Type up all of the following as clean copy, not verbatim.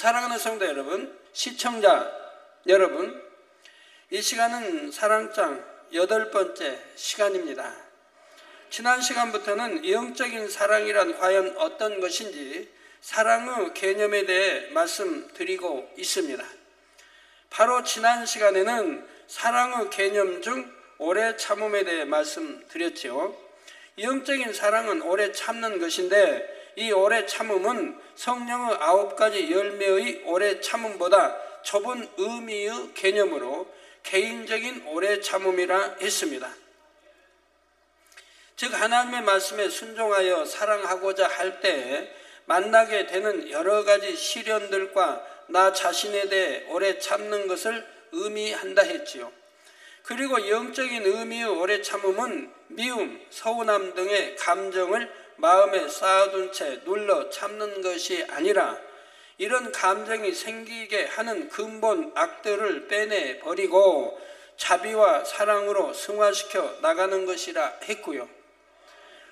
사랑하는 성도 여러분, 시청자 여러분, 이 시간은 사랑장 8번째 시간입니다. 지난 시간부터는 영적인 사랑이란 과연 어떤 것인지 사랑의 개념에 대해 말씀드리고 있습니다. 바로 지난 시간에는 사랑의 개념 중 오래 참음에 대해 말씀드렸죠. 영적인 사랑은 오래 참는 것인데 이 오래 참음은 성령의 9가지 열매의 오래 참음보다 좁은 의미의 개념으로 개인적인 오래 참음이라 했습니다. 즉 하나님의 말씀에 순종하여 사랑하고자 할 때 만나게 되는 여러 가지 시련들과 나 자신에 대해 오래 참는 것을 의미한다 했지요. 그리고 영적인 의미의 오래 참음은 미움, 서운함 등의 감정을 마음에 쌓아둔 채 눌러 참는 것이 아니라 이런 감정이 생기게 하는 근본 악들을 빼내버리고 자비와 사랑으로 승화시켜 나가는 것이라 했고요.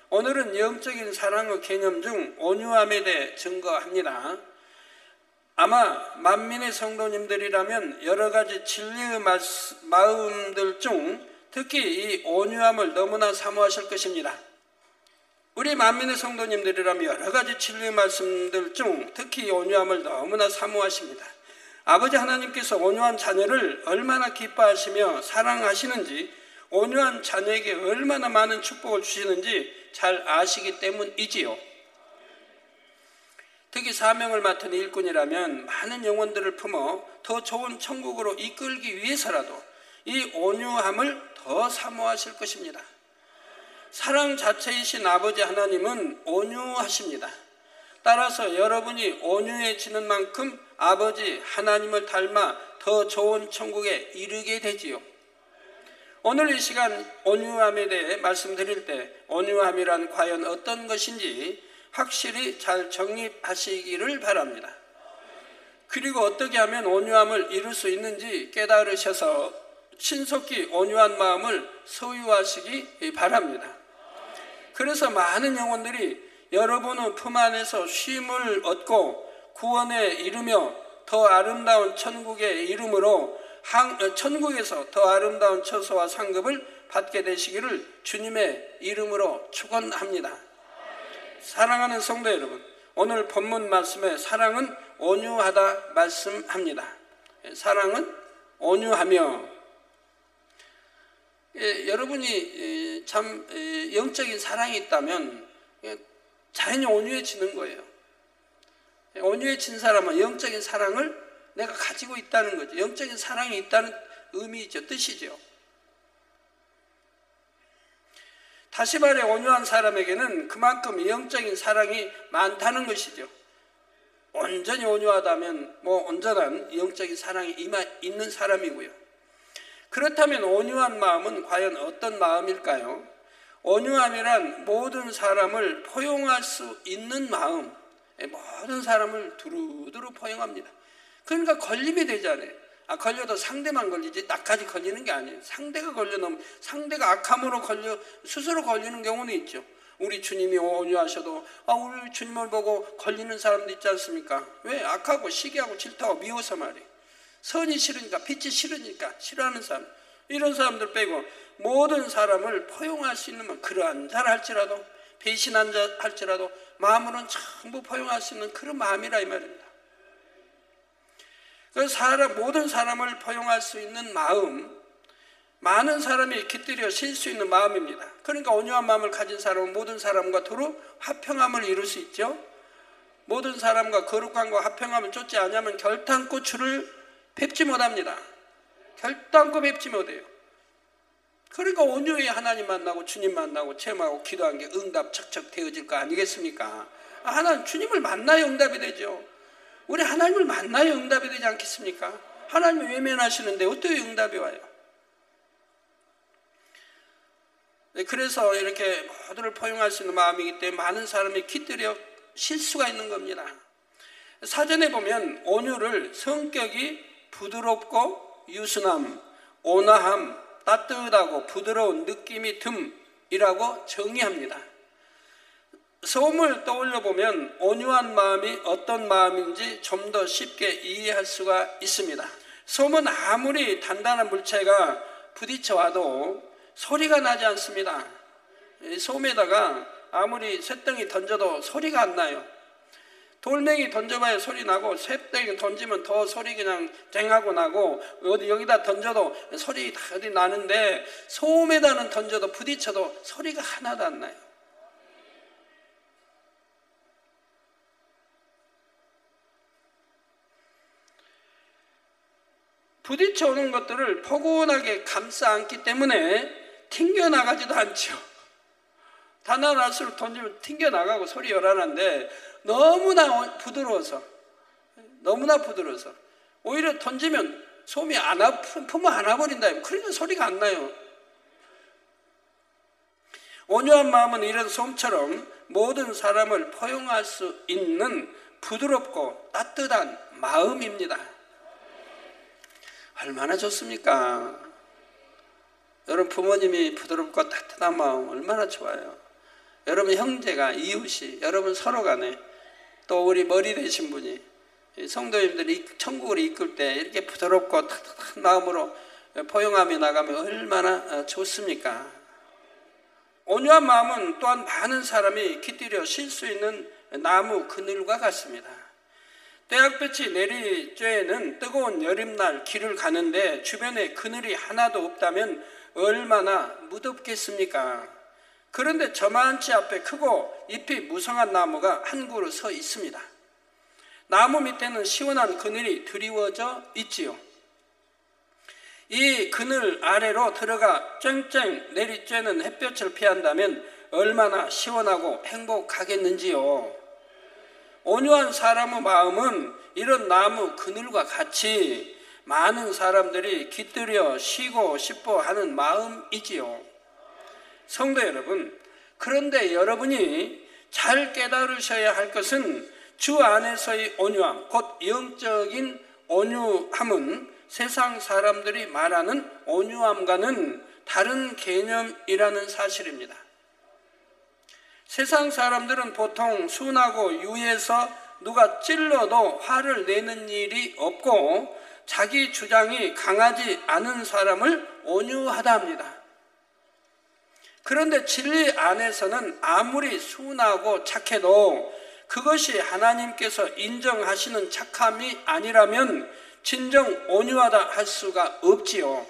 오늘은 영적인 사랑의 개념 중 온유함에 대해 증거합니다. 아마 만민의 성도님들이라면 여러 가지 진리의 마음들 중 특히 이 온유함을 너무나 사모하실 것입니다. 우리 만민의 성도님들이라면 여러 가지 진리의 말씀들 중 특히 이 온유함을 너무나 사모하십니다. 아버지 하나님께서 온유한 자녀를 얼마나 기뻐하시며 사랑하시는지, 온유한 자녀에게 얼마나 많은 축복을 주시는지 잘 아시기 때문이지요. 특히 사명을 맡은 일꾼이라면 많은 영혼들을 품어 더 좋은 천국으로 이끌기 위해서라도 이 온유함을 더 사모하실 것입니다. 사랑 자체이신 아버지 하나님은 온유하십니다. 따라서 여러분이 온유해지는 만큼 아버지 하나님을 닮아 더 좋은 천국에 이르게 되지요. 오늘 이 시간 온유함에 대해 말씀드릴 때 온유함이란 과연 어떤 것인지 확실히 잘 정립하시기를 바랍니다. 그리고 어떻게 하면 온유함을 이룰 수 있는지 깨달으셔서 신속히 온유한 마음을 소유하시기 바랍니다. 그래서 많은 영혼들이 여러분의 품 안에서 쉼을 얻고 구원에 이르며 더 아름다운 천국에 이름으로 천국에서 더 아름다운 처소와 상급을 받게 되시기를 주님의 이름으로 축원합니다. 사랑하는 성도 여러분, 오늘 본문 말씀에 사랑은 온유하다 말씀합니다. 사랑은 온유하며 여러분이 참 영적인 사랑이 있다면 자연히 온유해지는 거예요. 온유해진 사람은 영적인 사랑을 내가 가지고 있다는 거죠. 영적인 사랑이 있다는 의미죠, 뜻이죠. 다시 말해 온유한 사람에게는 그만큼 영적인 사랑이 많다는 것이죠. 온전히 온유하다면 온전한 영적인 사랑이 있는 사람이고요. 그렇다면 온유한 마음은 과연 어떤 마음일까요? 온유함이란 모든 사람을 포용할 수 있는 마음, 모든 사람을 두루두루 포용합니다. 그러니까 걸림이 되잖아요. 걸려도 상대만 걸리지 나까지 걸리는 게 아니에요. 상대가 걸려놓으면 상대가 악함으로 스스로 걸리는 경우는 있죠. 우리 주님이 온유하셔도 우리 주님을 보고 걸리는 사람도 있지 않습니까? 왜? 악하고 시기하고 질투하고 미워서 말이에요. 선이 싫으니까, 빛이 싫으니까 싫어하는 사람, 이런 사람들 빼고 모든 사람을 포용할 수 있는, 그러한 자라 할지라도 배신한 자 할지라도 마음으로는 전부 포용할 수 있는 그런 마음이라 이 말입니다. 모든 사람을 포용할 수 있는 마음, 많은 사람이 깃들여 쉴 수 있는 마음입니다. 그러니까 온유한 마음을 가진 사람은 모든 사람과 두루 화평함을 이룰 수 있죠. 모든 사람과 거룩함과 화평함을 쫓지 않으면 결단코 주를 뵙지 못합니다. 결단코 뵙지 못해요. 그러니까 온유히 하나님 만나고 주님 만나고 체험하고 기도한 게 응답 척척 되어질 거 아니겠습니까? 하나님 주님을 만나야 응답이 되죠. 우리 하나님을 만나야 응답이 되지 않겠습니까? 하나님이 외면하시는데 어떻게 응답이 와요? 그래서 이렇게 모두를 포용할 수 있는 마음이기 때문에 많은 사람이 깃들여 쉴 수가 있는 겁니다. 사전에 보면 온유를 성격이 부드럽고 유순함, 온화함, 따뜻하고 부드러운 느낌이 듬이라고 정의합니다. 소음을 떠올려 보면 온유한 마음이 어떤 마음인지 좀 더 쉽게 이해할 수가 있습니다. 솜은 아무리 단단한 물체가 부딪혀와도 소리가 나지 않습니다. 솜에다가 아무리 쇳덩이 던져도 소리가 안 나요. 돌멩이 던져봐야 소리 나고, 쇳덩이 던지면 더 소리 그냥 쨍하고 나고, 여기다 던져도 소리 다 어디 나는데, 소음에다는 던져도 부딪혀도 소리가 하나도 안 나요. 부딪혀오는 것들을 포근하게 감싸 안기 때문에 튕겨나가지도 않죠. 단단할수록 던지면 튕겨나가고 소리 요란한데 너무나 부드러워서 오히려 던지면 솜이 품어 안아버린다. 그러니까 소리가 안 나요. 온유한 마음은 이런 솜처럼 모든 사람을 포용할 수 있는 부드럽고 따뜻한 마음입니다. 얼마나 좋습니까? 여러분 부모님이 부드럽고 따뜻한 마음 얼마나 좋아요. 여러분 형제가, 이웃이, 여러분 서로 간에, 또 우리 머리 되신 분이 성도님들이 천국을 이끌 때 이렇게 부드럽고 따뜻한 마음으로 포용하며 나가면 얼마나 좋습니까? 온유한 마음은 또한 많은 사람이 깃들여 쉴 수 있는 나무 그늘과 같습니다. 떼약볕이 내리쬐는 뜨거운 여름날 길을 가는데 주변에 그늘이 하나도 없다면 얼마나 무덥겠습니까? 그런데 저만치 앞에 크고 잎이 무성한 나무가 한 그루 서 있습니다. 나무 밑에는 시원한 그늘이 드리워져 있지요. 이 그늘 아래로 들어가 쨍쨍 내리쬐는 햇볕을 피한다면 얼마나 시원하고 행복하겠는지요. 온유한 사람의 마음은 이런 나무 그늘과 같이 많은 사람들이 깃들여 쉬고 싶어 하는 마음이지요. 성도 여러분, 그런데 여러분이 잘 깨달으셔야 할 것은 주 안에서의 온유함, 곧 영적인 온유함은 세상 사람들이 말하는 온유함과는 다른 개념이라는 사실입니다. 세상 사람들은 보통 순하고 유해서 누가 찔러도 화를 내는 일이 없고 자기 주장이 강하지 않은 사람을 온유하다 합니다. 그런데 진리 안에서는 아무리 순하고 착해도 그것이 하나님께서 인정하시는 착함이 아니라면 진정 온유하다 할 수가 없지요.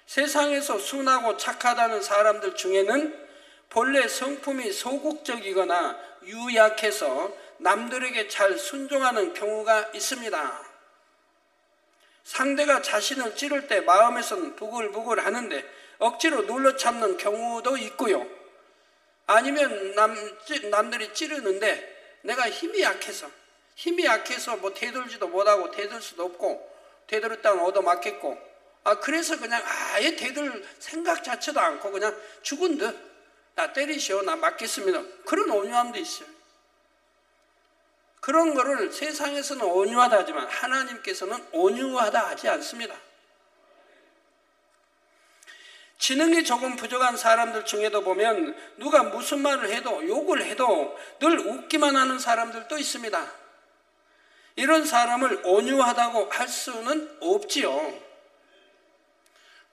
세상에서 순하고 착하다는 사람들 중에는 본래 성품이 소극적이거나 유약해서 남들에게 잘 순종하는 경우가 있습니다. 상대가 자신을 찌를 때 마음에선 부글부글 하는데 억지로 눌러 참는 경우도 있고요. 아니면 남들이 찌르는데 내가 힘이 약해서 뭐 대들지도 못하고 대들 수도 없고 대들었다면 얻어맞겠고 그래서 그냥 아예 대들 생각 자체도 않고 그냥 죽은 듯 나 때리시오, 나 맞겠습니다. 그런 온유함도 있어요. 그런 거를 세상에서는 온유하다 하지만 하나님께서는 온유하다 하지 않습니다. 지능이 조금 부족한 사람들 중에도 보면 누가 무슨 말을 해도 욕을 해도 늘 웃기만 하는 사람들도 있습니다. 이런 사람을 온유하다고 할 수는 없지요.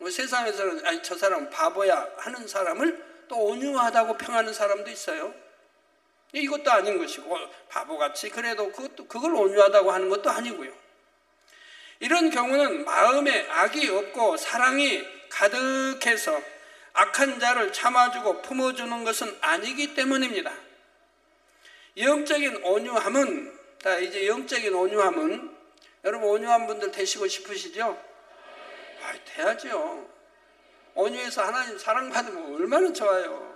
세상에서는 아니 저 사람은 바보야 하는 사람을 또 온유하다고 평하는 사람도 있어요. 이것도 아닌 것이고 바보같이 그래도 그걸 온유하다고 하는 것도 아니고요. 이런 경우는 마음에 악이 없고 사랑이 가득해서 악한 자를 참아주고 품어주는 것은 아니기 때문입니다. 영적인 온유함은 여러분 온유한 분들 되시고 싶으시죠? 돼야죠. 온유해서 하나님 사랑받으면 얼마나 좋아요.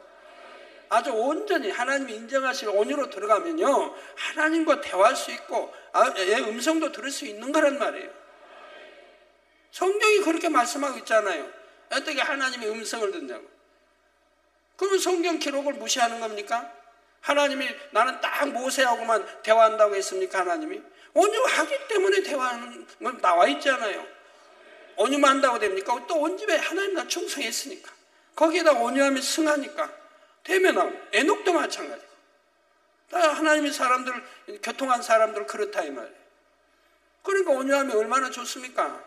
아주 온전히 하나님이 인정하시는 온유로 들어가면요 하나님과 대화할 수 있고 음성도 들을 수 있는 거란 말이에요. 성경이 그렇게 말씀하고 있잖아요. 어떻게 하나님의 음성을 듣냐고. 그러면 성경 기록을 무시하는 겁니까? 하나님이 나는 딱 모세하고만 대화한다고 했습니까? 하나님이 온유하기 때문에 대화하는 건 나와 있잖아요. 온유만 한다고 됩니까? 또 온 집에 하나님 나 충성했으니까 거기에다 온유함이 승하니까 대면하고, 에녹도 마찬가지고. 다 하나님의 사람들, 교통한 사람들 그렇다 이 말이에요. 그러니까 온유함이 얼마나 좋습니까?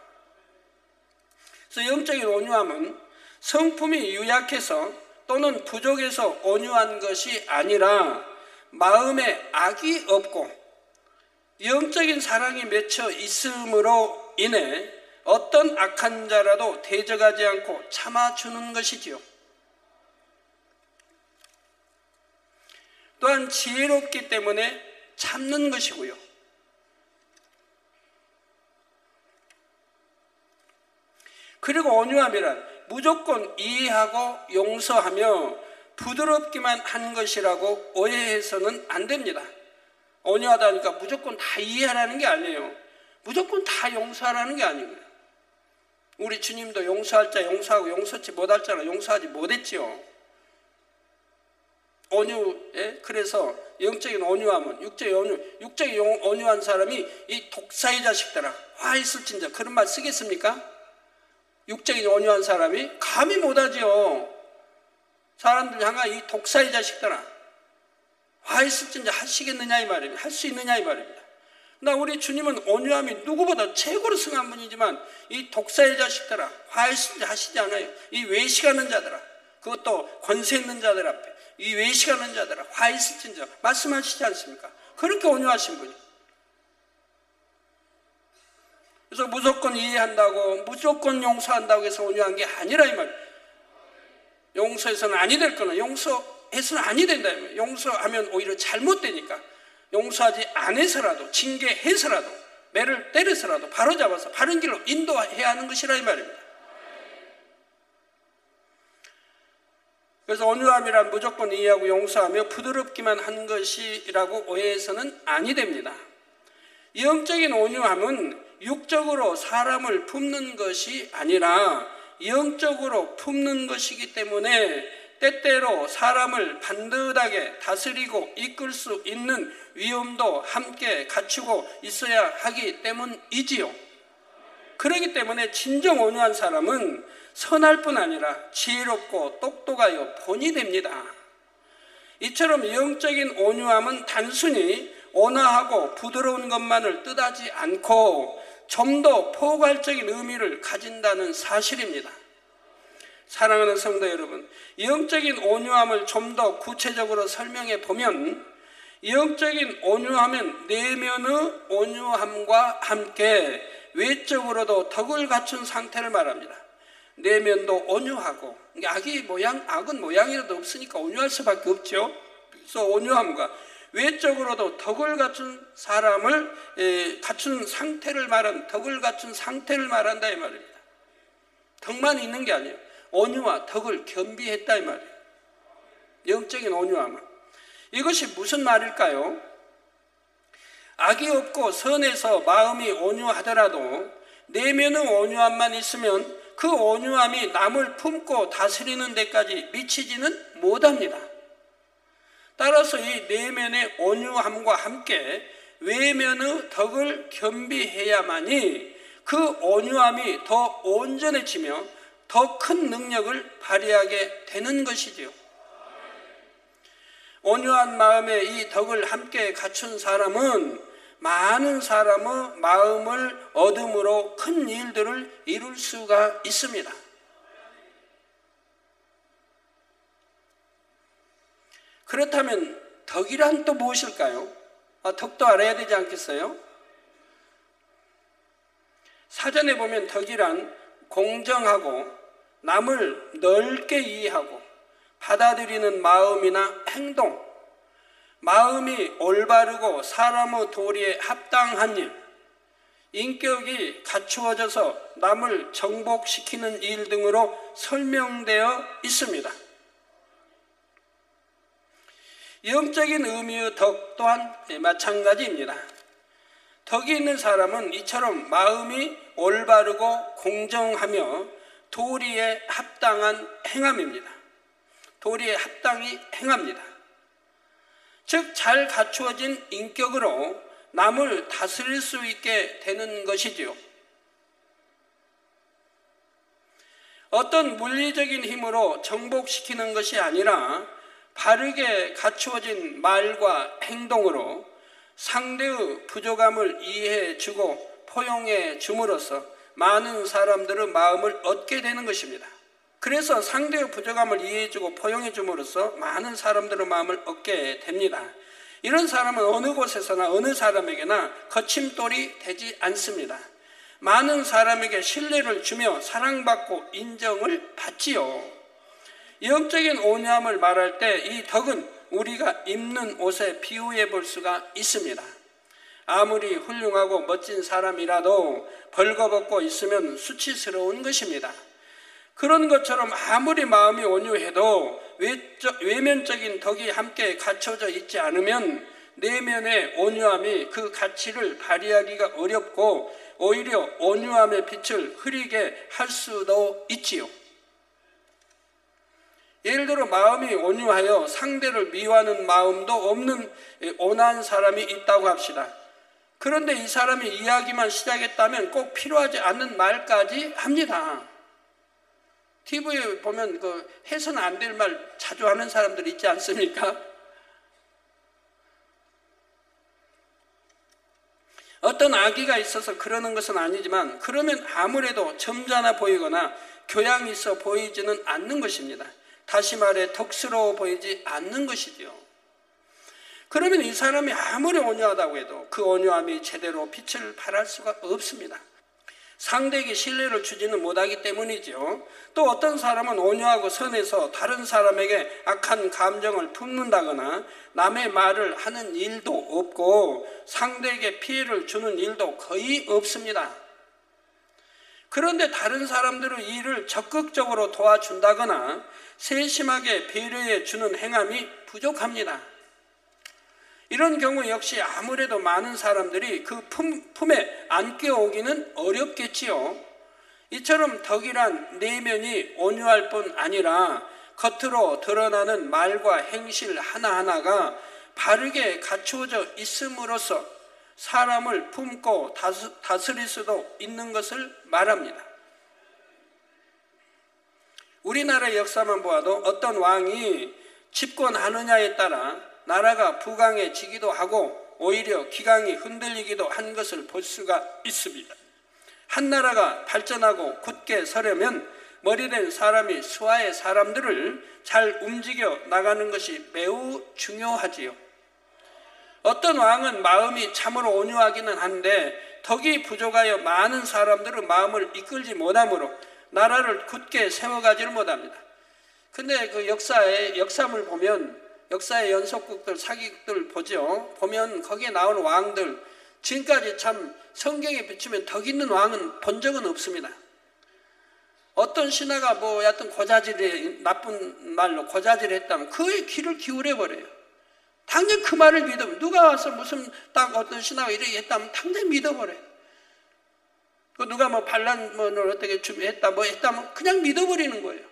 그래서 영적인 온유함은 성품이 유약해서 또는 부족해서 온유한 것이 아니라 마음에 악이 없고 영적인 사랑이 맺혀 있음으로 인해 어떤 악한 자라도 대적하지 않고 참아주는 것이지요. 또한 지혜롭기 때문에 참는 것이고요. 그리고 온유함이란 무조건 이해하고 용서하며 부드럽기만 한 것이라고 오해해서는 안 됩니다. 온유하다니까 무조건 다 이해하라는 게 아니에요. 무조건 다 용서하라는 게 아니고요. 우리 주님도 용서할 자 용서하고 용서치 못할 자는 용서하지 못했지요. 그래서 영적인 온유함은 육적인 온유한 사람이 이 독사의 자식들아 화 있을진저 그런 말 쓰겠습니까? 육적인 온유한 사람이 감히 못하지요. 사람들 향한 이 독사의 자식들아 화 있을진저 하시겠느냐 이 말입니다. 할 수 있느냐 이 말입니다. 나 우리 주님은 온유함이 누구보다 최고로 승한 분이지만 이 독사의 자식들아 화 있을진저 하시지 않아요. 이 외식하는 자들아 그것도 권세 있는 자들 앞에 이 외식하는 자들아 화 있을진저 말씀하시지 않습니까? 그렇게 온유하신 분이. 그래서 무조건 이해한다고 무조건 용서한다고 해서 온유한 게 아니라 이 말이에요. 용서해서는 아니 될 거는 용서해서는 아니 된다. 용서하면 오히려 잘못되니까 용서하지 않아서라도 징계해서라도 매를 때려서라도 바로잡아서 바른 길로 인도해야 하는 것이라 이 말입니다. 그래서 온유함이란 무조건 이해하고 용서하며 부드럽기만 한 것이라고 오해해서는 아니 됩니다. 영적인 온유함은 육적으로 사람을 품는 것이 아니라 영적으로 품는 것이기 때문에 때때로 사람을 반듯하게 다스리고 이끌 수 있는 위엄도 함께 갖추고 있어야 하기 때문이지요. 그렇기 때문에 진정 온유한 사람은 선할 뿐 아니라 지혜롭고 똑똑하여 본이 됩니다. 이처럼 영적인 온유함은 단순히 온화하고 부드러운 것만을 뜻하지 않고 좀 더 포괄적인 의미를 가진다는 사실입니다. 사랑하는 성도 여러분, 영적인 온유함을 좀 더 구체적으로 설명해 보면 영적인 온유함은 내면의 온유함과 함께 외적으로도 덕을 갖춘 상태를 말합니다. 내면도 온유하고 악은 모양이라도 없으니까 온유할 수밖에 없죠. 그래서 온유함과 외적으로도 덕을 갖춘 사람을 갖춘 상태를 말한 덕을 갖춘 상태를 말한다 이 말입니다. 덕만 있는 게 아니에요. 온유와 덕을 겸비했다 이 말이에요. 영적인 온유함은 이것이 무슨 말일까요? 악이 없고 선해서 마음이 온유하더라도 내면의 온유함만 있으면 그 온유함이 남을 품고 다스리는 데까지 미치지는 못합니다. 따라서 이 내면의 온유함과 함께 외면의 덕을 겸비해야만이 그 온유함이 더 온전해지며 더 큰 능력을 발휘하게 되는 것이지요. 온유한 마음에 이 덕을 함께 갖춘 사람은 많은 사람의 마음을 얻음으로 큰 일들을 이룰 수가 있습니다. 그렇다면 덕이란 또 무엇일까요? 덕도 알아야 되지 않겠어요? 사전에 보면 덕이란 공정하고 남을 넓게 이해하고 받아들이는 마음이나 행동, 마음이 올바르고 사람의 도리에 합당한 일, 인격이 갖추어져서 남을 정복시키는 일 등으로 설명되어 있습니다. 영적인 의미의 덕 또한 마찬가지입니다. 덕이 있는 사람은 이처럼 마음이 올바르고 공정하며 도리에 합당한 행함입니다. 도리에 합당히 행합니다. 즉 잘 갖추어진 인격으로 남을 다스릴 수 있게 되는 것이지요. 어떤 물리적인 힘으로 정복시키는 것이 아니라 바르게 갖추어진 말과 행동으로 상대의 부족함을 이해해 주고 포용해 줌으로써 많은 사람들의 마음을 얻게 되는 것입니다. 그래서 상대의 부족함을 이해해 주고 포용해 줌으로써 많은 사람들의 마음을 얻게 됩니다. 이런 사람은 어느 곳에서나 어느 사람에게나 거침돌이 되지 않습니다. 많은 사람에게 신뢰를 주며 사랑받고 인정을 받지요. 영적인 온유함을 말할 때 이 덕은 우리가 입는 옷에 비유해 볼 수가 있습니다. 아무리 훌륭하고 멋진 사람이라도 벌거벗고 있으면 수치스러운 것입니다. 그런 것처럼 아무리 마음이 온유해도 외면적인 덕이 함께 갖춰져 있지 않으면 내면의 온유함이 그 가치를 발휘하기가 어렵고 오히려 온유함의 빛을 흐리게 할 수도 있지요. 예를 들어 마음이 온유하여 상대를 미워하는 마음도 없는 온화한 사람이 있다고 합시다. 그런데 이 사람이 이야기만 시작했다면 꼭 필요하지 않는 말까지 합니다. TV에 보면 해서는 안 될 말 자주 하는 사람들 있지 않습니까? 어떤 악의가 있어서 그러는 것은 아니지만 그러면 아무래도 점잖아 보이거나 교양이 있어 보이지는 않는 것입니다. 다시 말해 덕스러워 보이지 않는 것이죠. 그러면 이 사람이 아무리 온유하다고 해도 그 온유함이 제대로 빛을 발할 수가 없습니다. 상대에게 신뢰를 주지는 못하기 때문이죠. 또 어떤 사람은 온유하고 선해서 다른 사람에게 악한 감정을 품는다거나 남의 말을 하는 일도 없고 상대에게 피해를 주는 일도 거의 없습니다. 그런데 다른 사람들의 일을 적극적으로 도와준다거나 세심하게 배려해 주는 행함이 부족합니다. 이런 경우 역시 아무래도 많은 사람들이 그 품에 안겨오기는 어렵겠지요. 이처럼 덕이란 내면이 온유할 뿐 아니라 겉으로 드러나는 말과 행실 하나하나가 바르게 갖추어져 있음으로써 사람을 품고 다스릴 수도 있는 것을 말합니다. 우리나라의 역사만 보아도 어떤 왕이 집권하느냐에 따라 나라가 부강해지기도 하고 오히려 기강이 흔들리기도 한 것을 볼 수가 있습니다. 한 나라가 발전하고 굳게 서려면 머리된 사람이 수하의 사람들을 잘 움직여 나가는 것이 매우 중요하지요. 어떤 왕은 마음이 참으로 온유하기는 한데 덕이 부족하여 많은 사람들의 마음을 이끌지 못하므로 나라를 굳게 세워가지를 못합니다. 근데 그 역사물 보면 역사의 연속극들, 사기극들 보죠. 보면 거기에 나오는 왕들 지금까지 참 성경에 비추면 덕 있는 왕은 본 적은 없습니다. 어떤 신하가 여하튼 고자질이 나쁜 말로 고자질을 했다면 그의 귀를 기울여 버려요. 당장 그 말을 믿으면 누가 와서 무슨 딱 어떤 신하가 이렇게 했다면 당장 믿어버려요. 누가 반란을 어떻게 했다면 그냥 믿어버리는 거예요.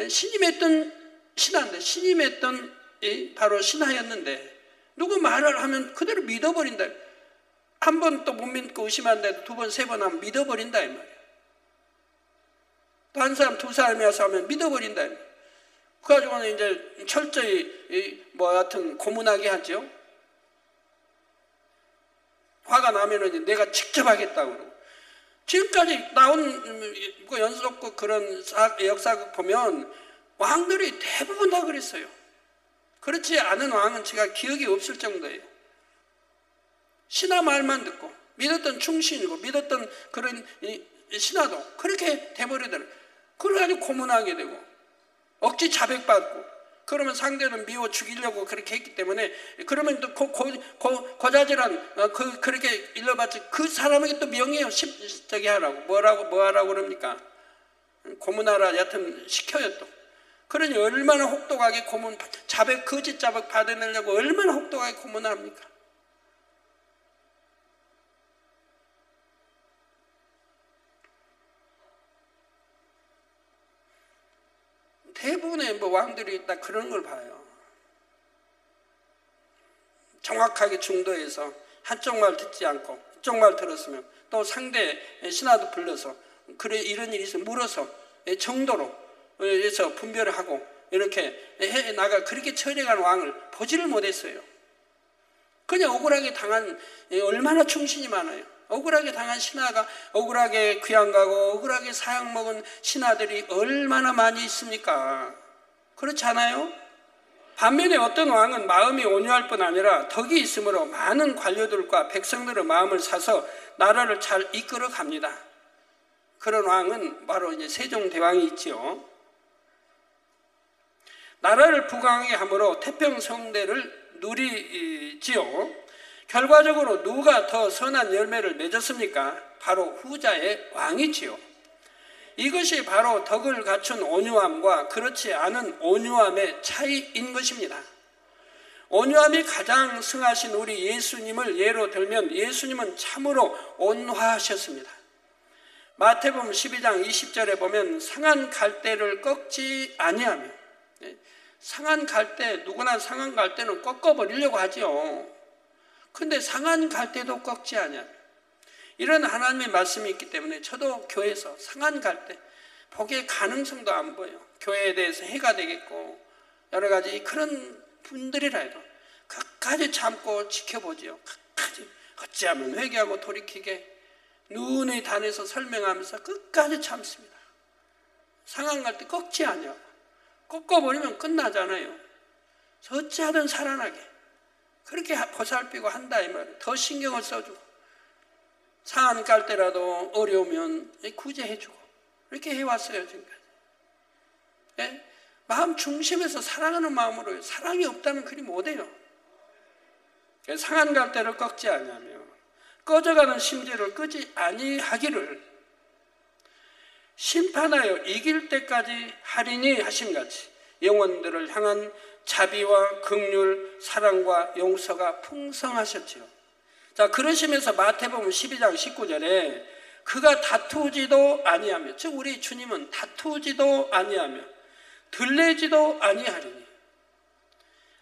신임했던 신하인데 신임했던 바로 신하였는데 누구 말을 하면 그대로 믿어버린다. 한 번 또 못 믿고 의심하는데도 두 번, 세 번 하면 믿어버린다 이 말이에요. 또 한 사람, 두 사람이 와서 하면 믿어버린다 이 말이에요. 그래가지고는 이제 철저히 하여튼 고문하게 하죠. 화가 나면은 내가 직접 하겠다고 그러고. 지금까지 나온 연속극 그런 역사극 보면 왕들이 대부분 다 그랬어요. 그렇지 않은 왕은 제가 기억이 없을 정도예요. 신하 말만 듣고 믿었던 충신이고 믿었던 그런 신하도 그렇게 돼버리더라고요. 그래가지고 고문하게 되고 억지 자백받고 그러면 상대는 미워 죽이려고 그렇게 했기 때문에 그러면 또 고자질한 그렇게 일러봤지 그 사람에게 또 명예요. 저기 하라고 뭐 하라고 그럽니까? 고문하라 여튼 시켜요 또. 그러니 얼마나 혹독하게 자백 거짓 자백 받아내려고 얼마나 혹독하게 고문합니까? 대부분의 왕들이 다 그런 걸 봐요. 정확하게 중도해서 한쪽 말 듣지 않고 이쪽 말 들었으면 또 상대 신하도 불러서 그래 이런 일이 있으면 물어서 정도로 해서 분별을 하고 이렇게 해 나가 그렇게 처리한 왕을 보지를 못했어요. 그냥 억울하게 당한, 얼마나 충신이 많아요. 억울하게 당한 신하가, 억울하게 귀양 가고 억울하게 사형 먹은 신하들이 얼마나 많이 있습니까? 그렇지 않아요? 반면에 어떤 왕은 마음이 온유할 뿐 아니라 덕이 있으므로 많은 관료들과 백성들의 마음을 사서 나라를 잘 이끌어 갑니다. 그런 왕은 바로 이제 세종대왕이 있지요. 나라를 부강하게 함으로 태평성대를 누리지요. 결과적으로 누가 더 선한 열매를 맺었습니까? 바로 후자의 왕이지요. 이것이 바로 덕을 갖춘 온유함과 그렇지 않은 온유함의 차이인 것입니다. 온유함이 가장 승하신 우리 예수님을 예로 들면 예수님은 참으로 온화하셨습니다. 마태복음 12장 20절에 보면 상한 갈대를 꺾지 아니하며, 상한 갈대, 누구나 상한 갈대는 꺾어버리려고 하죠. 근데 상한 갈대도 꺾지 아니하며, 이런 하나님의 말씀이 있기 때문에 저도 교회에서 상한 갈대, 복의 가능성도 안 보여. 교회에 대해서 해가 되겠고 여러 가지 그런 분들이라 해도 끝까지 참고 지켜보지요. 끝까지 어찌하면 회개하고 돌이키게 눈의 단에서 설명하면서 끝까지 참습니다. 상한 갈대 꺾지 않아요. 꺾어버리면 끝나잖아요. 어찌하든 살아나게 그렇게 보살피고 한다 이 말이에요. 더 신경을 써주고 상한 갈대라도 어려우면 구제해주고 이렇게 해왔어요 지금까지. 예? 마음 중심에서 사랑하는 마음으로 사랑이 없다면 그리 못해요. 상한 갈대를 꺾지 아니하며 꺼져가는 심지를 끄지 아니하기를 심판하여 이길 때까지 하리니 하심같이 영혼들을 향한 자비와 긍휼, 사랑과 용서가 풍성하셨지요. 자, 그러시면서 마태복음 12장 19절에 그가 다투지도 아니하며, 즉 우리 주님은 다투지도 아니하며 들레지도 아니하리니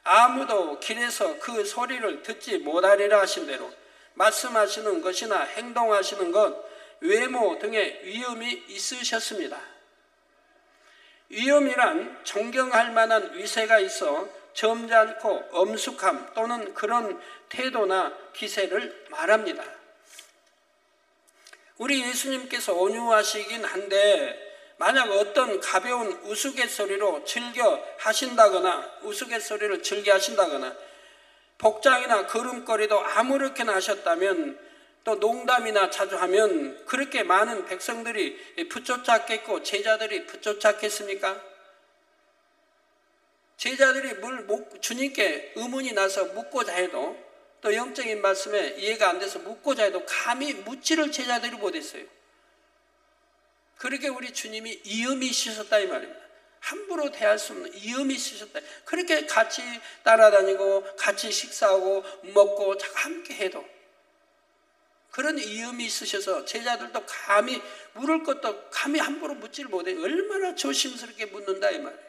아무도 길에서 그 소리를 듣지 못하리라 하신 대로 말씀하시는 것이나 행동하시는 것, 외모 등의 위엄이 있으셨습니다. 위엄이란 존경할 만한 위세가 있어 점잖고 엄숙함 또는 그런 태도나 기세를 말합니다. 우리 예수님께서 온유하시긴 한데 만약 어떤 가벼운 우스갯소리로 즐겨 하신다거나 우스갯소리를 즐겨 하신다거나 복장이나 걸음걸이도 아무렇게나 하셨다면 또 농담이나 자주 하면 그렇게 많은 백성들이 붙쫓았겠고 제자들이 붙쫓았겠습니까? 제자들이 주님께 의문이 나서 묻고자 해도 또 영적인 말씀에 이해가 안 돼서 묻고자 해도 감히 묻지를 제자들이 못했어요. 그렇게 우리 주님이 이음이 있으셨다 이 말입니다. 함부로 대할 수 없는 이음이 있으셨다. 그렇게 같이 따라다니고 같이 식사하고 먹고 함께 해도 그런 이음이 있으셔서 제자들도 감히 물을 것도 감히 함부로 묻지를 못해. 얼마나 조심스럽게 묻는다 이 말이에요.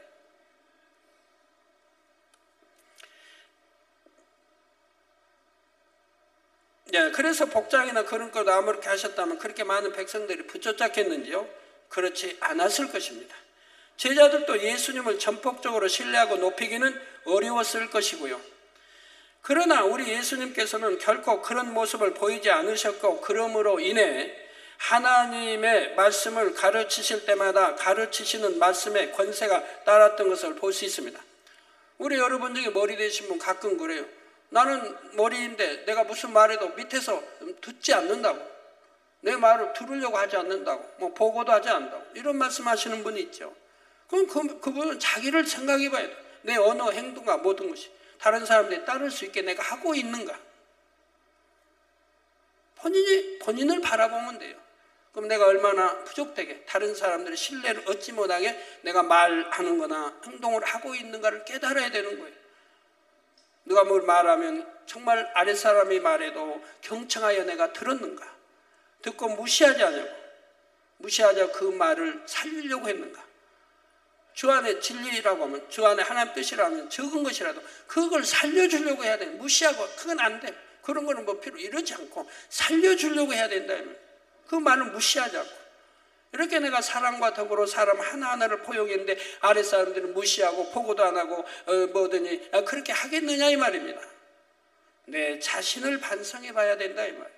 예, 그래서 복장이나 그런 것도 아무렇게 하셨다면 그렇게 많은 백성들이 붙여잡겠는지요? 그렇지 않았을 것입니다. 제자들도 예수님을 전폭적으로 신뢰하고 높이기는 어려웠을 것이고요. 그러나 우리 예수님께서는 결코 그런 모습을 보이지 않으셨고 그러므로 인해 하나님의 말씀을 가르치실 때마다 가르치시는 말씀의 권세가 따랐던 것을 볼 수 있습니다. 우리 여러분 중에 머리 되신 분 가끔 그래요. 나는 머리인데 내가 무슨 말해도 밑에서 듣지 않는다고, 내 말을 들으려고 하지 않는다고, 뭐 보고도 하지 않는다고 이런 말씀하시는 분이 있죠. 그럼 그분은 자기를 생각해 봐야 돼. 내 언어, 행동과 모든 것이 다른 사람들이 따를 수 있게 내가 하고 있는가? 본인을 바라보면 돼요. 그럼 내가 얼마나 부족되게 다른 사람들의 신뢰를 얻지 못하게 내가 말하는 거나 행동을 하고 있는가를 깨달아야 되는 거예요. 누가 뭘 말하면 정말 아랫사람이 말해도 경청하여 내가 들었는가? 듣고 무시하지 그 말을 살리려고 했는가? 주 안에 진리라고 하면, 주 안에 하나님 뜻이라면 적은 것이라도 그걸 살려주려고 해야 돼. 무시하고 그건 안 돼. 그런 거는 뭐 필요 이러지 않고 살려주려고 해야 된다. 그 말을 무시하지 않고 이렇게 내가 사랑과 덕으로 사람 하나하나를 포용했는데 아랫사람들은 무시하고 보고도 안 하고 뭐더니 그렇게 하겠느냐 이 말입니다. 내 자신을 반성해 봐야 된다 이 말.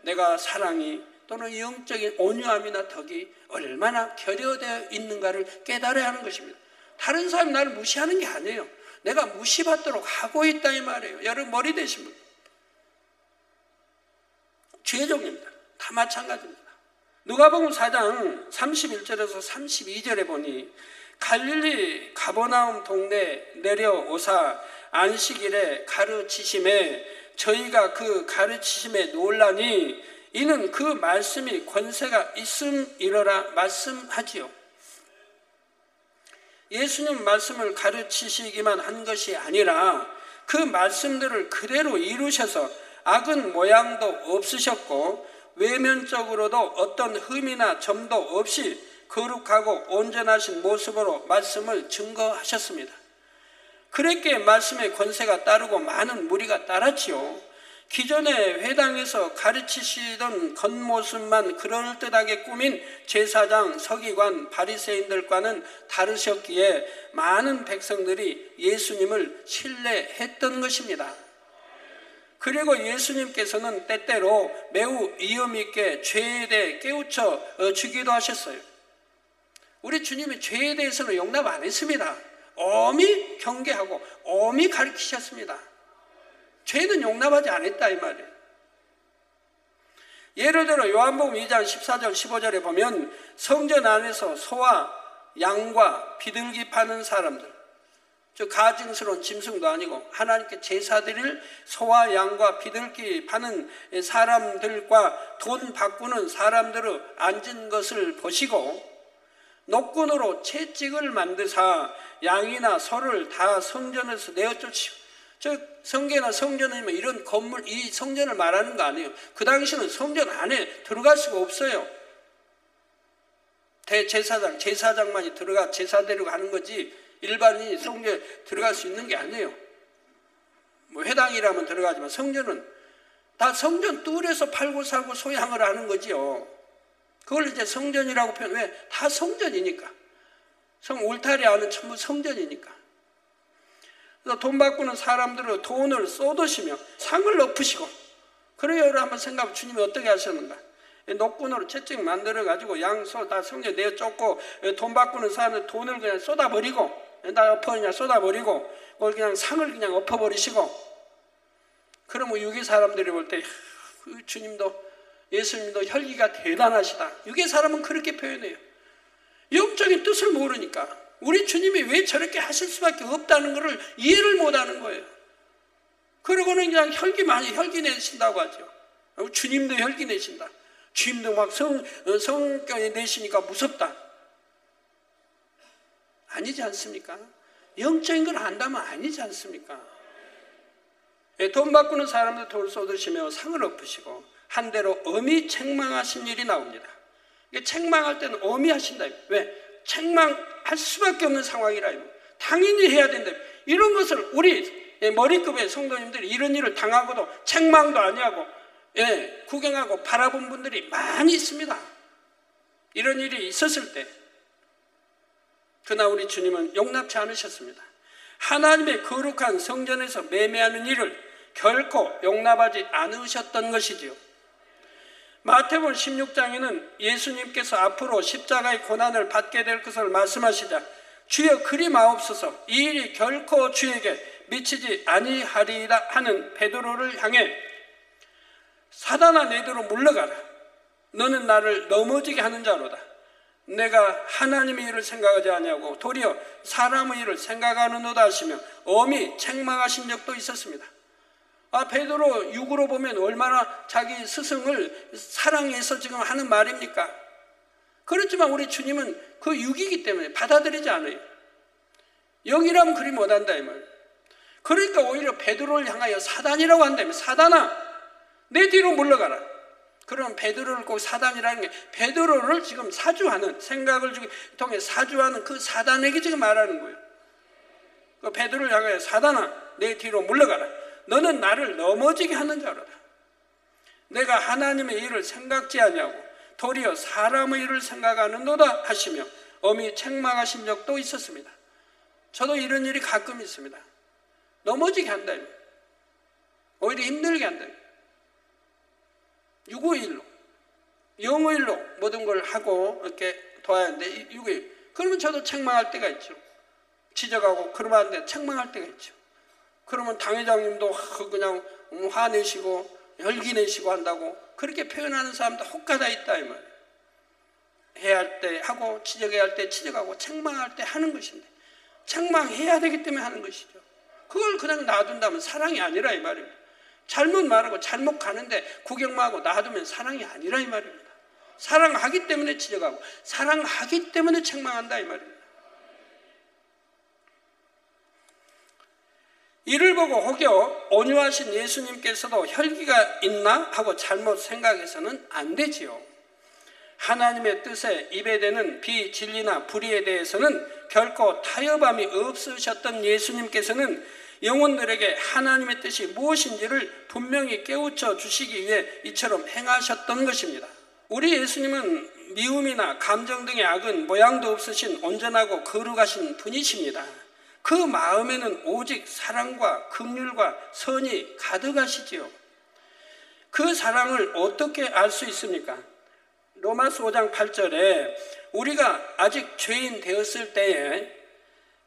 내가 사랑이 또는 영적인 온유함이나 덕이 얼마나 결여되어 있는가를 깨달아야 하는 것입니다. 다른 사람이 나를 무시하는 게 아니에요. 내가 무시받도록 하고 있다 이 말이에요. 여러분 머리 되신 분 죄종입니다. 다 마찬가지입니다. 누가복음 4장 31절에서 32절에 보니 갈릴리 가버나움 동네 내려오사 안식일에 가르치심에 저희가 그 가르치심에 놀라니 이는 그 말씀이 권세가 있음이러라 말씀하지요. 예수님 말씀을 가르치시기만 한 것이 아니라 그 말씀들을 그대로 이루셔서 악은 모양도 없으셨고 외면적으로도 어떤 흠이나 점도 없이 거룩하고 온전하신 모습으로 말씀을 증거하셨습니다. 그랬기에 말씀의 권세가 따르고 많은 무리가 따랐지요. 기존에 회당에서 가르치시던 겉모습만 그럴듯하게 꾸민 제사장, 서기관, 바리새인들과는 다르셨기에 많은 백성들이 예수님을 신뢰했던 것입니다. 그리고 예수님께서는 때때로 매우 위험 있게 죄에 대해 깨우쳐 주기도 하셨어요. 우리 주님이 죄에 대해서는 용납 안 했습니다. 엄히 경계하고 엄히 가르치셨습니다. 죄는 용납하지 않았다 이 말이에요. 예를 들어 요한복음 2장 14절 15절에 보면 성전 안에서 소와 양과 비둘기 파는 사람들, 저 가증스러운 짐승도 아니고 하나님께 제사 드릴 소와 양과 비둘기 파는 사람들과 돈 바꾸는 사람들을 앉은 것을 보시고 노끈으로 채찍을 만드사 양이나 소를 다 성전에서 내어 쫓으시고, 저 성계나 성전이면 이런 건물, 이 성전을 말하는 거 아니에요. 그 당시는 성전 안에 들어갈 수가 없어요. 대제사장, 제사장만이 들어가 제사 드리고 하는 거지 일반인이 성전에 들어갈 수 있는 게 아니에요. 뭐 회당이라면 들어가지만 성전은 다 성전 뚫에서 팔고 살고 소양을 하는 거지요. 그걸 이제 성전이라고 표현. 왜? 다 성전이니까. 울타리 안은 전부 성전이니까. 그래서 돈 바꾸는 사람들은 돈을 쏟으시며 상을 엎으시고, 그래요. 한번 생각해 주님이 어떻게 하셨는가. 노끈으로 채찍 만들어가지고 양소 다 성전에 내어 쫓고 돈 바꾸는 사람들 돈을 그냥 쏟아버리고, 다 엎어 그냥 쏟아버리고, 그걸 그냥 상을 그냥 엎어버리시고. 그러면 유괴 사람들이 볼 때 주님도 예수님도 혈기가 대단하시다. 유괴 사람은 그렇게 표현해요. 영적인 뜻을 모르니까 우리 주님이 왜 저렇게 하실 수밖에 없다는 것을 이해를 못하는 거예요. 그러고는 그냥 혈기 내신다고 하죠. 주님도 혈기 내신다. 주님도 막 성격이 내시니까 무섭다. 아니지 않습니까? 영적인 걸 안다면 아니지 않습니까? 돈 바꾸는 사람들 돈을 쏟으시며 상을 엎으시고 한 대로 엄히 책망하신 일이 나옵니다. 책망할 때는 엄히 하신다. 왜? 책망할 수밖에 없는 상황이라. 당연히 해야 된다. 이런 것을 우리 머리급의 성도님들이 이런 일을 당하고도 책망도 아니하고 구경하고 바라본 분들이 많이 있습니다. 이런 일이 있었을 때 그러나 우리 주님은 용납치 않으셨습니다. 하나님의 거룩한 성전에서 매매하는 일을 결코 용납하지 않으셨던 것이지요. 마태복음 16장에는 예수님께서 앞으로 십자가의 고난을 받게 될 것을 말씀하시자 주여 그리 마옵소서, 이 일이 결코 주에게 미치지 아니하리라 하는 베드로를 향해 사단아 내게로 물러가라. 너는 나를 넘어지게 하는 자로다. 내가 하나님의 일을 생각하지 아니하고 도리어 사람의 일을 생각하는도다 하시며 엄히 책망하신 적도 있었습니다. 베드로 육으로 보면 얼마나 자기 스승을 사랑해서 지금 하는 말입니까? 그렇지만 우리 주님은 그 육이기 때문에 받아들이지 않아요. 영이라면 그리 못한다 이 말. 그러니까 오히려 베드로를 향하여 사단이라고 한다면, 사단아 내 뒤로 물러가라. 그럼 베드로를 꼭 사단이라는 게 베드로를 지금 사주하는, 생각을 통해 사주하는 그 사단에게 지금 말하는 거예요. 그 베드로를 향하여 사단아 내 뒤로 물러가라. 너는 나를 넘어지게 하는 자로다. 내가 하나님의 일을 생각지 아니하고 도리어 사람의 일을 생각하는도다 하시며 엄히 책망하신 적도 있었습니다. 저도 이런 일이 가끔 있습니다. 넘어지게 한다. 오히려 힘들게 한다. 유구일로, 영의일로 모든 걸 하고 이렇게 도와야 하는데 유구일. 그러면 저도 책망할 때가 있죠. 지적하고 그러면 안 돼. 책망할 때가 있죠. 그러면 당회장님도 그냥 화내시고 열기내시고 한다고 그렇게 표현하는 사람도 혹가다 있다 이 말이에요. 해야 할 때 하고 지적해야 할 때 지적하고 책망할 때 하는 것인데 책망해야 되기 때문에 하는 것이죠. 그걸 그냥 놔둔다면 사랑이 아니라 이 말입니다. 잘못 말하고 잘못 가는데 구경만 하고 놔두면 사랑이 아니라 이 말입니다. 사랑하기 때문에 지적하고 사랑하기 때문에 책망한다 이 말입니다. 이를 보고 혹여 온유하신 예수님께서도 혈기가 있나 하고 잘못 생각해서는 안 되지요. 하나님의 뜻에 입에 대는 비진리나 불의에 대해서는 결코 타협함이 없으셨던 예수님께서는 영혼들에게 하나님의 뜻이 무엇인지를 분명히 깨우쳐 주시기 위해 이처럼 행하셨던 것입니다. 우리 예수님은 미움이나 감정 등의 악은 모양도 없으신 온전하고 거룩하신 분이십니다. 그 마음에는 오직 사랑과 긍휼과 선이 가득하시지요. 그 사랑을 어떻게 알 수 있습니까? 로마서 5장 8절에 우리가 아직 죄인 되었을 때에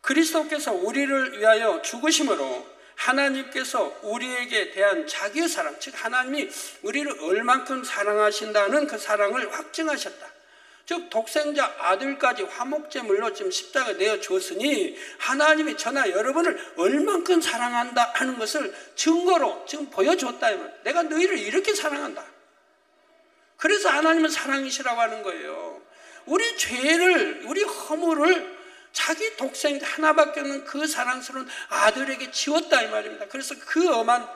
그리스도께서 우리를 위하여 죽으심으로 하나님께서 우리에게 대한 자기의 사랑, 즉 하나님이 우리를 얼만큼 사랑하신다는 그 사랑을 확증하셨다. 즉 독생자 아들까지 화목제물로 지금 십자가에 내어주었으니 하나님이 저나 여러분을 얼만큼 사랑한다 하는 것을 증거로 지금 보여줬다. 내가 너희를 이렇게 사랑한다. 그래서 하나님은 사랑이시라고 하는 거예요. 우리 죄를, 우리 허물을 자기 독생자 하나밖에 없는 그 사랑스러운 아들에게 지웠다 이 말입니다. 그래서 그 엄한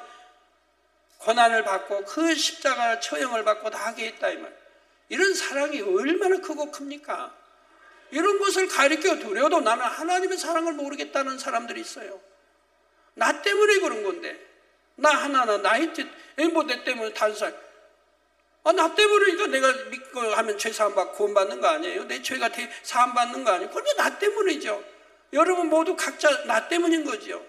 고난을 받고 그 십자가 처형을 받고 다 하게 했다 이 말입니다. 이런 사랑이 얼마나 크고 큽니까? 이런 것을 가르쳐 두려도 나는 하나님의 사랑을 모르겠다는 사람들이 있어요. 나 때문에 그런 건데 나 하나나 나의 뜻, 내 때문에 다른 사람 나 때문에 내가 믿고 하면 죄 사함받고 구원받는 거 아니에요? 내 죄가 사함받는 거 아니에요? 그건 나 때문이죠. 여러분 모두 각자 나 때문인 거죠.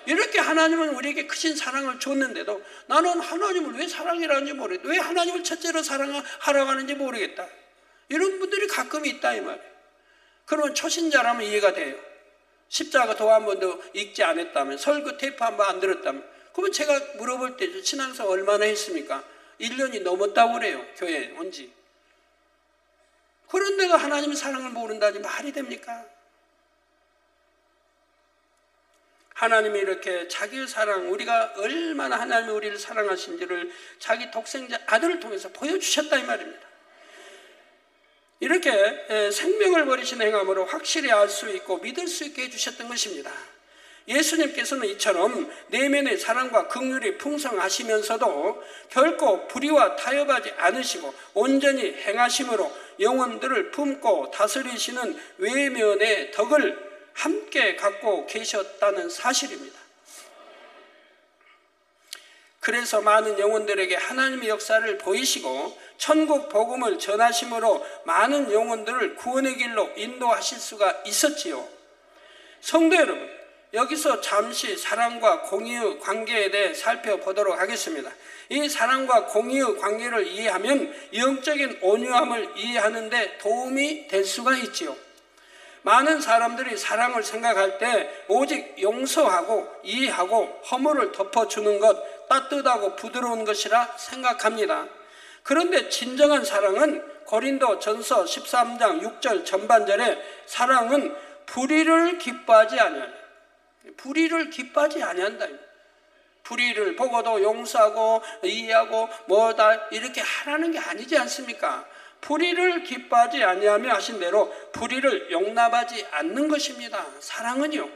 이렇게 하나님은 우리에게 크신 사랑을 줬는데도 나는 하나님을 왜 사랑이라는지 모르겠다. 왜 하나님을 첫째로 사랑하라고 하는지 모르겠다. 이런 분들이 가끔 있다 이 말이에요. 그러면 초신자라면 이해가 돼요. 십자가 도 한 번도 읽지 않았다면, 설교 테이프 한 번 안 들었다면, 그러면 제가 물어볼 때 신앙생 얼마나 했습니까? 1년이 넘었다고 그래요. 교회에 온 지. 그런데도 하나님의 사랑을 모른다니 말이 됩니까? 하나님이 이렇게 자기의 사랑, 우리가 얼마나 하나님이 우리를 사랑하신지를 자기 독생자 아들을 통해서 보여주셨다 이 말입니다. 이렇게 생명을 버리신 행함으로 확실히 알 수 있고 믿을 수 있게 해주셨던 것입니다. 예수님께서는 이처럼 내면의 사랑과 긍휼이 풍성하시면서도 결코 불의와 타협하지 않으시고 온전히 행하심으로 영혼들을 품고 다스리시는 외면의 덕을 함께 갖고 계셨다는 사실입니다. 그래서 많은 영혼들에게 하나님의 역사를 보이시고 천국 복음을 전하심으로 많은 영혼들을 구원의 길로 인도하실 수가 있었지요. 성도 여러분, 여기서 잠시 사랑과 공의의 관계에 대해 살펴보도록 하겠습니다. 이 사랑과 공의의 관계를 이해하면 영적인 온유함을 이해하는 데 도움이 될 수가 있지요. 많은 사람들이 사랑을 생각할 때 오직 용서하고 이해하고 허물을 덮어주는 것, 따뜻하고 부드러운 것이라 생각합니다. 그런데 진정한 사랑은 고린도 전서 13장 6절 전반절에 사랑은 불의를 기뻐하지 아니한다. 불의를 기뻐하지 아니한다. 불의를 보고도 용서하고 이해하고 뭐다 이렇게 하라는 게 아니지 않습니까? 불의를 기뻐하지 아니하며 하신 대로 불의를 용납하지 않는 것입니다. 사랑은요.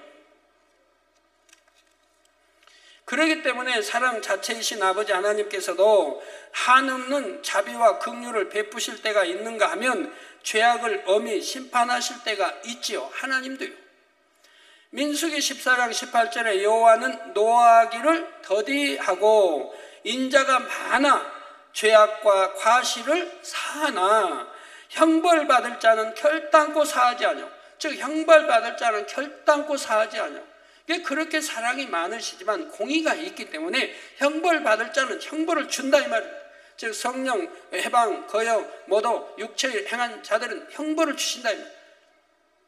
그렇기 때문에 사랑 자체이신 아버지 하나님께서도 한없는 자비와 긍휼을 베푸실 때가 있는가 하면 죄악을 엄히 심판하실 때가 있지요. 하나님도요. 민수기 14장 18절에 여호와는 노하기를 더디하고 인자가 많아 죄악과 과실을 사하나 형벌받을 자는 결단코 사하지 아니오. 즉 형벌받을 자는 결단코 사하지 아니오. 그렇게 사랑이 많으시지만 공의가 있기 때문에 형벌받을 자는 형벌을 준다 이 말입니다. 즉 성령, 해방, 거역, 모도, 육체에 행한 자들은 형벌을 주신다 이 말입니다.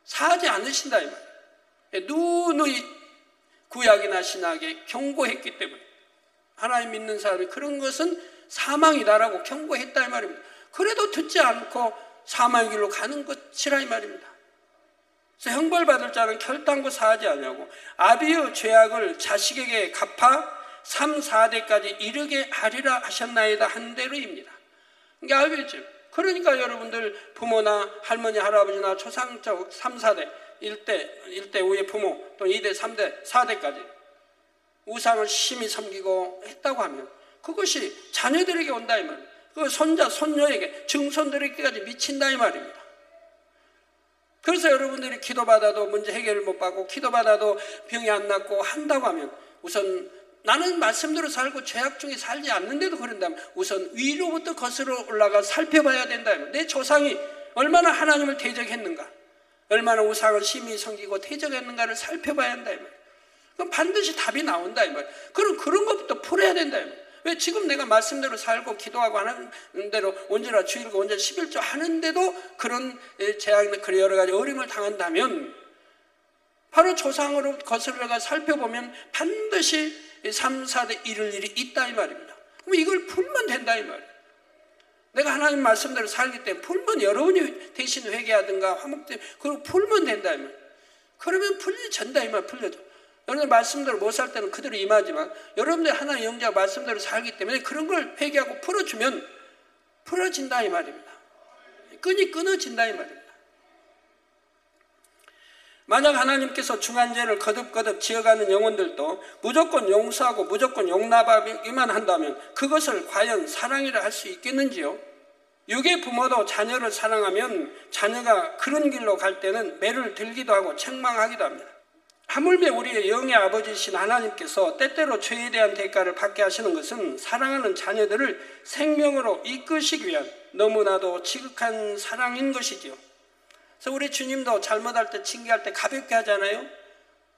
사하지 않으신다 이 말이에요. 누누이 구약이나 신약에 경고했기 때문에 하나님 믿는 사람이 그런 것은 사망이다라고 경고했다 이 말입니다. 그래도 듣지 않고 사망의 길로 가는 것이라 이 말입니다. 그래서 형벌받을 자는 결단코 사하지 아니하고 아비의 죄악을 자식에게 갚아 3, 4대까지 이르게 하리라 하셨나이다 한 대로입니다. 이게 아비의 죄. 그러니까 여러분들 부모나 할머니, 할아버지나 조상적 3, 4대, 1대 후의 부모, 또 2대, 3대, 4대까지 우상을 심히 섬기고 했다고 하면 그것이 자녀들에게 온다 이 말입니다. 그 손자, 손녀에게, 증손들에게까지 미친다 이 말입니다. 그래서 여러분들이 기도받아도 문제 해결을 못 받고 기도받아도 병이 안 낫고 한다고 하면 우선 나는 말씀대로 살고 죄악 중에 살지 않는데도 그런다면 우선 위로부터 거슬러 올라가 살펴봐야 된다. 내 조상이 얼마나 하나님을 대적했는가, 얼마나 우상을 심히 섬기고 대적했는가를 살펴봐야 한다. 그럼 반드시 답이 나온다. 그럼 그런 것부터 풀어야 된다. 왜 지금 내가 말씀대로 살고 기도하고 하는 대로 언제나 주일과 언제나 11조 하는데도 그런 재앙이나 그런 여러 가지 어려움을 당한다면 바로 조상으로 거슬러가 살펴보면 반드시 3, 4대 이룰 일이 있다 이 말입니다. 그럼 이걸 풀면 된다 이 말이에요. 내가 하나님 말씀대로 살기 때문에 풀면 여러분이 대신 회개하든가 화목되면 그걸 풀면 된다 이 말이에요. 그러면 풀려진다 이 말 풀려져. 여러분들 말씀대로 못 살 때는 그대로 임하지만 여러분들 하나의 영자가 말씀대로 살기 때문에 그런 걸 회개하고 풀어주면 풀어진다 이 말입니다. 끈이 끊어진다 이 말입니다. 만약 하나님께서 중한죄를 거듭거듭 지어가는 영혼들도 무조건 용서하고 무조건 용납하기만 한다면 그것을 과연 사랑이라 할 수 있겠는지요? 육의 부모도 자녀를 사랑하면 자녀가 그런 길로 갈 때는 매를 들기도 하고 책망하기도 합니다. 하물며 우리의 영의 아버지이신 하나님께서 때때로 죄에 대한 대가를 받게 하시는 것은 사랑하는 자녀들을 생명으로 이끄시기 위한 너무나도 지극한 사랑인 것이지요. 그래서 우리 주님도 잘못할 때 징계할 때 가볍게 하잖아요.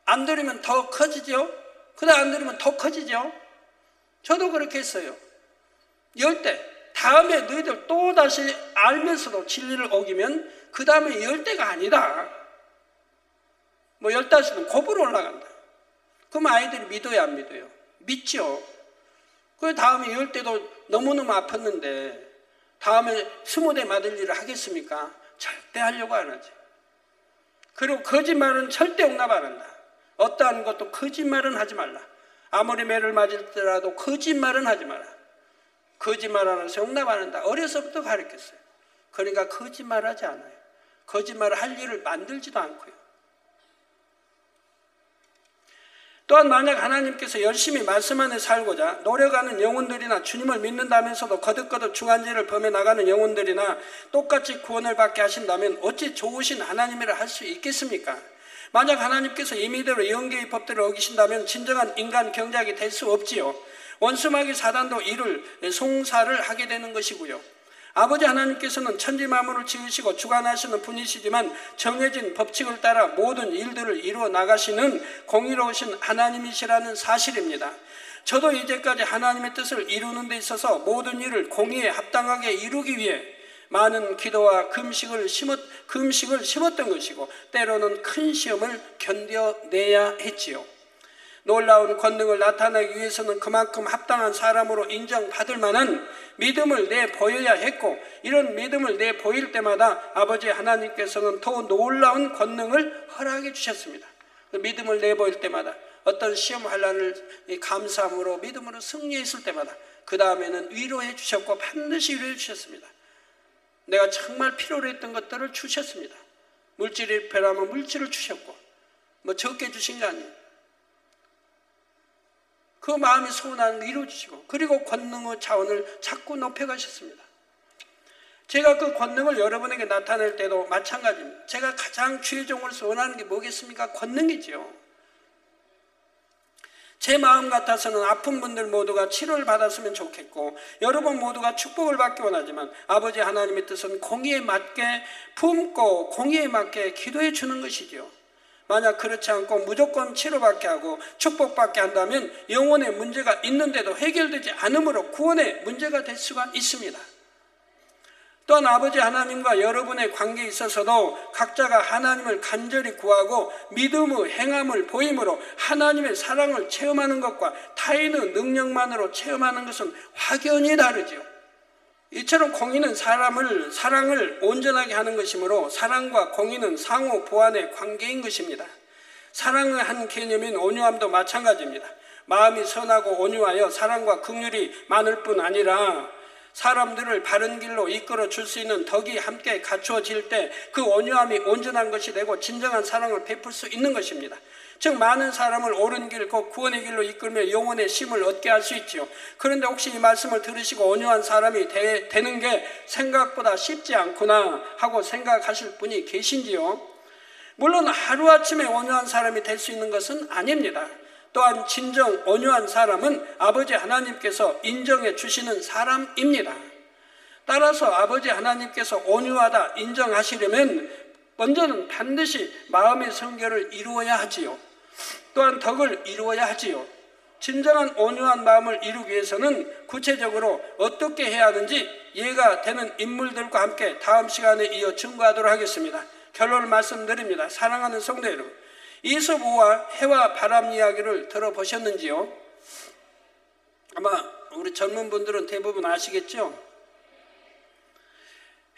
안 들으면 더 커지죠. 그다음 안 들으면 더 커지죠. 저도 그렇게 했어요. 10대 다음에 너희들 또다시 알면서도 진리를 어기면 그 다음에 10대가 아니다. 뭐 15는 곱으로 올라간다. 그럼 아이들이 믿어야 안 믿어요? 믿죠. 그 다음에 10대도 너무너무 아팠는데 다음에 20대 맞을 일을 하겠습니까? 절대 하려고 안 하지. 그리고 거짓말은 절대 용납 안 한다. 어떠한 것도 거짓말은 하지 말라. 아무리 매를 맞을지라도 거짓말은 하지 마라. 거짓말 안 해서 용납 안 한다. 어려서부터 가르쳤어요. 그러니까 거짓말하지 않아요. 거짓말을 할 일을 만들지도 않고요. 또한 만약 하나님께서 열심히 말씀 안에 살고자 노력하는 영혼들이나 주님을 믿는다면서도 거듭거듭 중한죄를 범해 나가는 영혼들이나 똑같이 구원을 받게 하신다면 어찌 좋으신 하나님이라 할 수 있겠습니까? 만약 하나님께서 임의대로 영계의 법들을 어기신다면 진정한 인간 경작이 될 수 없지요. 원수마귀 사단도 이를 송사를 하게 되는 것이고요. 아버지 하나님께서는 천지 만물을 지으시고 주관하시는 분이시지만 정해진 법칙을 따라 모든 일들을 이루어 나가시는 공의로우신 하나님이시라는 사실입니다. 저도 이제까지 하나님의 뜻을 이루는 데 있어서 모든 일을 공의에 합당하게 이루기 위해 많은 기도와 금식을 심었던 것이고 때로는 큰 시험을 견뎌내야 했지요. 놀라운 권능을 나타내기 위해서는 그만큼 합당한 사람으로 인정받을 만한 믿음을 내보여야 했고 이런 믿음을 내보일 때마다 아버지 하나님께서는 더 놀라운 권능을 허락해 주셨습니다. 믿음을 내보일 때마다 어떤 시험 환난을 감사함으로 믿음으로 승리했을 때마다 그 다음에는 위로해 주셨고 반드시 위로해 주셨습니다. 내가 정말 필요로 했던 것들을 주셨습니다. 물질이 필요하면 물질을 주셨고 뭐 적게 주신 거 아니에요. 그 마음이 소원하는 거 이루어주시고 그리고 권능의 차원을 자꾸 높여가셨습니다. 제가 그 권능을 여러분에게 나타낼 때도 마찬가지입니다. 제가 가장 주의 종으로서 원하는 게 뭐겠습니까? 권능이죠. 제 마음 같아서는 아픈 분들 모두가 치료를 받았으면 좋겠고 여러분 모두가 축복을 받기 원하지만 아버지 하나님의 뜻은 공의에 맞게 품고 공의에 맞게 기도해 주는 것이죠. 만약 그렇지 않고 무조건 치료받게 하고 축복받게 한다면 영혼의 문제가 있는데도 해결되지 않으므로 구원의 문제가 될 수가 있습니다. 또한 아버지 하나님과 여러분의 관계에 있어서도 각자가 하나님을 간절히 구하고 믿음의 행함을 보임으로 하나님의 사랑을 체험하는 것과 타인의 능력만으로 체험하는 것은 확연히 다르죠. 이처럼 공의는 사랑을 온전하게 하는 것이므로 사랑과 공의는 상호 보완의 관계인 것입니다. 사랑의 한 개념인 온유함도 마찬가지입니다. 마음이 선하고 온유하여 사랑과 긍휼이 많을 뿐 아니라 사람들을 바른 길로 이끌어 줄 수 있는 덕이 함께 갖추어질 때 그 온유함이 온전한 것이 되고 진정한 사랑을 베풀 수 있는 것입니다. 즉 많은 사람을 옳은 길, 곧 구원의 길로 이끌며 영혼의 쉼을 얻게 할 수 있지요. 그런데 혹시 이 말씀을 들으시고 온유한 사람이 되는 게 생각보다 쉽지 않구나 하고 생각하실 분이 계신지요? 물론 하루아침에 온유한 사람이 될 수 있는 것은 아닙니다. 또한 진정 온유한 사람은 아버지 하나님께서 인정해 주시는 사람입니다. 따라서 아버지 하나님께서 온유하다 인정하시려면 먼저는 반드시 마음의 성결을 이루어야 하지요. 또한 덕을 이루어야 하지요. 진정한 온유한 마음을 이루기 위해서는 구체적으로 어떻게 해야 하는지 이해가 되는 인물들과 함께 다음 시간에 이어 증거하도록 하겠습니다. 결론을 말씀드립니다. 사랑하는 성도 여러분, 이솝우와 해와 바람 이야기를 들어보셨는지요? 아마 우리 젊은 분들은 대부분 아시겠죠?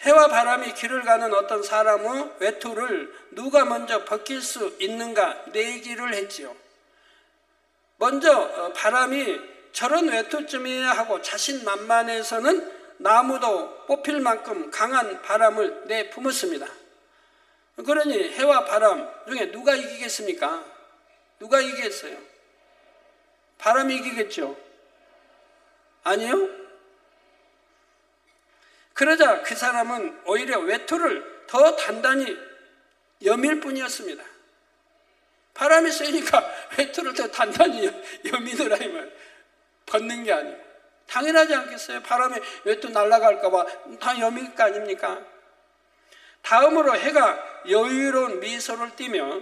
해와 바람이 길을 가는 어떤 사람의 외투를 누가 먼저 벗길 수 있는가 내기를 했지요. 먼저 바람이 저런 외투쯤이야 하고 자신만만해서는 나무도 뽑힐 만큼 강한 바람을 내뿜었습니다. 그러니 해와 바람 중에 누가 이기겠습니까? 누가 이기겠어요? 바람이 이기겠죠? 아니요? 그러자 그 사람은 오히려 외투를 더 단단히 여밀 뿐이었습니다. 바람이 세니까 외투를 더 단단히 여미더라 이 말. 벗는 게 아니고. 당연하지 않겠어요? 바람에 외투 날아갈까 봐 다 여밀 거 아닙니까? 다음으로 해가 여유로운 미소를 띠며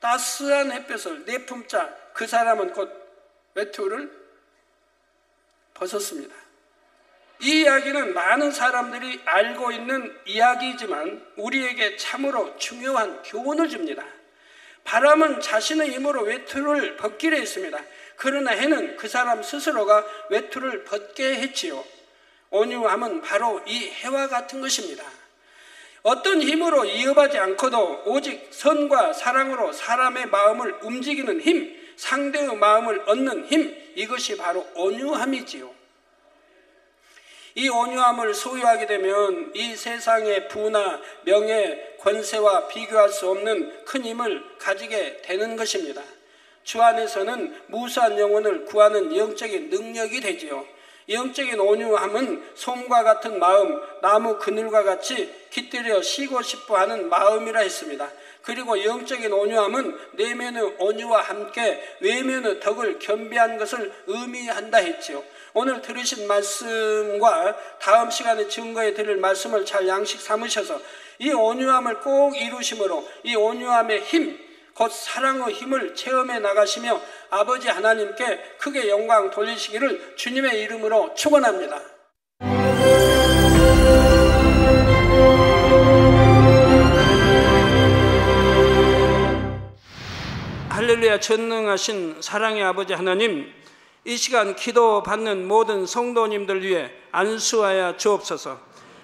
따스한 햇볕을 내품자 그 사람은 곧 외투를 벗었습니다. 이 이야기는 많은 사람들이 알고 있는 이야기이지만 우리에게 참으로 중요한 교훈을 줍니다. 바람은 자신의 힘으로 외투를 벗기려 했습니다. 그러나 해는 그 사람 스스로가 외투를 벗게 했지요. 온유함은 바로 이 해와 같은 것입니다. 어떤 힘으로 이어하지 않고도 오직 선과 사랑으로 사람의 마음을 움직이는 힘, 상대의 마음을 얻는 힘, 이것이 바로 온유함이지요. 이 온유함을 소유하게 되면 이 세상의 부나 명예, 권세와 비교할 수 없는 큰 힘을 가지게 되는 것입니다. 주 안에서는 무수한 영혼을 구하는 영적인 능력이 되지요. 영적인 온유함은 솜과 같은 마음, 나무 그늘과 같이 깃들여 쉬고 싶어 하는 마음이라 했습니다. 그리고 영적인 온유함은 내면의 온유와 함께 외면의 덕을 겸비한 것을 의미한다 했지요. 오늘 들으신 말씀과 다음 시간에 증거해 드릴 말씀을 잘 양식 삼으셔서 이 온유함을 꼭 이루심으로 이 온유함의 힘, 곧 사랑의 힘을 체험해 나가시며 아버지 하나님께 크게 영광 돌리시기를 주님의 이름으로 축원합니다. 할렐루야. 전능하신 사랑의 아버지 하나님, 이 시간 기도받는 모든 성도님들 위해 안수하여 주옵소서.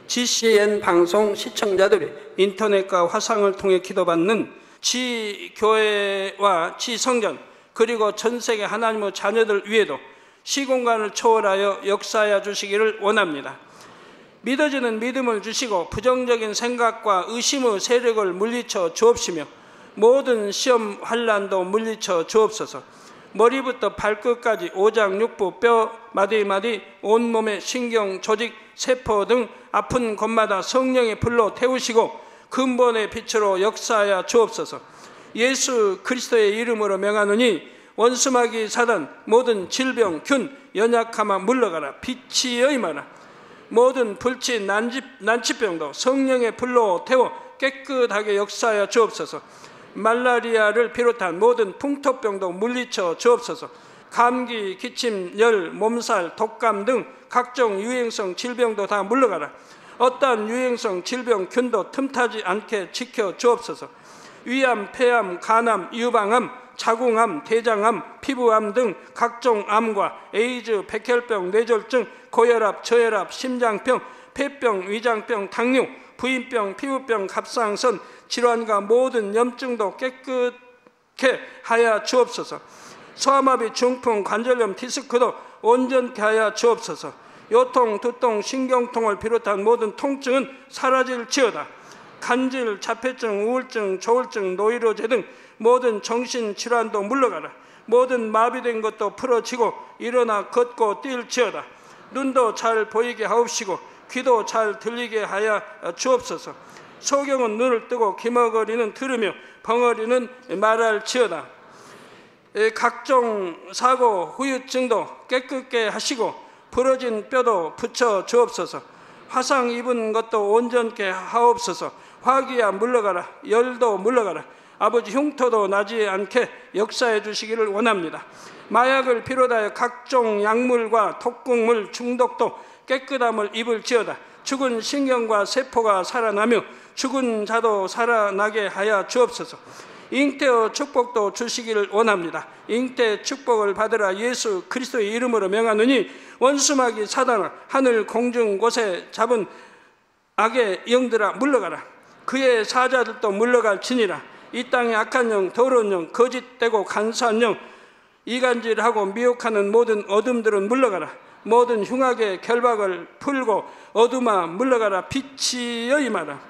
GCN 방송 시청자들이 인터넷과 화상을 통해 기도받는 지교회와 지성전 그리고 전세계 하나님의 자녀들 위에도 시공간을 초월하여 역사하여 주시기를 원합니다. 믿어지는 믿음을 주시고 부정적인 생각과 의심의 세력을 물리쳐 주옵시며 모든 시험 환난도 물리쳐 주옵소서. 머리부터 발끝까지 오장육부, 뼈, 마디마디, 온몸의 신경, 조직, 세포 등 아픈 곳마다 성령의 불로 태우시고 근본의 빛으로 역사하여 주옵소서. 예수 그리스도의 이름으로 명하노니 원수마귀 사단 모든 질병 균 연약함아 물러가라. 빛이여 임하라. 모든 불치 난치병도 성령의 불로 태워 깨끗하게 역사하여 주옵소서. 말라리아를 비롯한 모든 풍토병도 물리쳐 주옵소서. 감기, 기침, 열, 몸살, 독감 등 각종 유행성 질병도 다 물러가라. 어떠한 유행성 질병 균도 틈타지 않게 지켜 주옵소서. 위암, 폐암, 간암, 유방암, 자궁암, 대장암, 피부암 등 각종 암과 에이즈, 백혈병, 뇌졸중, 고혈압, 저혈압, 심장병, 폐병, 위장병, 당뇨, 부인병, 피부병, 갑상선 질환과 모든 염증도 깨끗게 하여 주옵소서. 소아마비, 중풍, 관절염, 디스크도 온전케 하여 주옵소서. 요통, 두통, 신경통을 비롯한 모든 통증은 사라질지어다. 간질, 자폐증, 우울증, 조울증, 노이로제 등 모든 정신질환도 물러가라. 모든 마비된 것도 풀어지고 일어나 걷고 뛸지어다. 눈도 잘 보이게 하옵시고 귀도 잘 들리게 하여 주옵소서. 소경은 눈을 뜨고 기머거리는 들으며 벙어리는 말할지어다. 각종 사고, 후유증도 깨끗게 하시고 부러진 뼈도 붙여 주옵소서. 화상 입은 것도 온전케 하옵소서. 화기야 물러가라. 열도 물러가라. 아버지 흉터도 나지 않게 역사해 주시기를 원합니다. 마약을 비롯하여 각종 약물과 독극물 중독도 깨끗함을 입을지어다. 죽은 신경과 세포가 살아나며 죽은 자도 살아나게 하여 주옵소서. 잉태의 축복도 주시기를 원합니다. 잉태 축복을 받으라. 예수 그리스도의 이름으로 명하노니 원수마귀 사단아 하늘 공중 곳에 잡은 악의 영들아 물러가라. 그의 사자들도 물러갈지니라. 이 땅의 악한 영, 더러운 영, 거짓되고 간사한 영, 이간질하고 미혹하는 모든 어둠들은 물러가라. 모든 흉악의 결박을 풀고 어둠아 물러가라. 빛이여 임하라.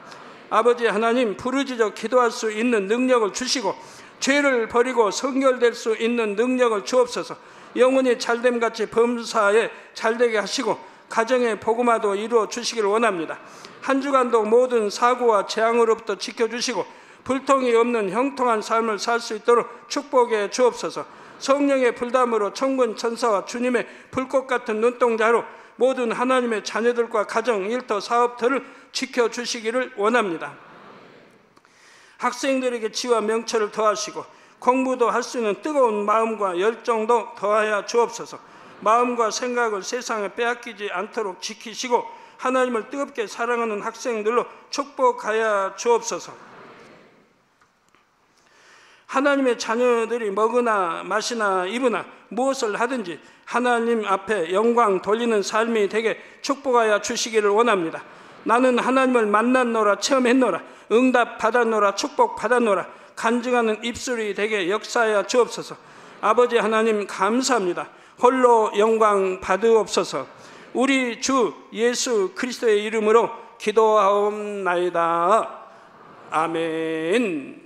아버지 하나님, 부르짖어 기도할 수 있는 능력을 주시고 죄를 버리고 성결될 수 있는 능력을 주옵소서. 영혼이 잘됨같이 범사에 잘되게 하시고 가정의 복음화도 이루어 주시기를 원합니다. 한 주간도 모든 사고와 재앙으로부터 지켜주시고 불통이 없는 형통한 삶을 살 수 있도록 축복해 주옵소서. 성령의 불담으로 천군 천사와 주님의 불꽃 같은 눈동자로 모든 하나님의 자녀들과 가정, 일터, 사업터를 지켜주시기를 원합니다. 학생들에게 지와 명철을 더하시고 공부도 할 수 있는 뜨거운 마음과 열정도 더하여 주옵소서. 마음과 생각을 세상에 빼앗기지 않도록 지키시고 하나님을 뜨겁게 사랑하는 학생들로 축복하여 주옵소서. 하나님의 자녀들이 먹으나 마시나 입으나 무엇을 하든지 하나님 앞에 영광 돌리는 삶이 되게 축복하여 주시기를 원합니다. 나는 하나님을 만났노라, 체험했노라, 응답 받았노라, 축복 받았노라, 간증하는 입술이 되게 역사하여 주옵소서. 아버지 하나님 감사합니다. 홀로 영광 받으옵소서. 우리 주 예수 그리스도의 이름으로 기도하옵나이다. 아멘.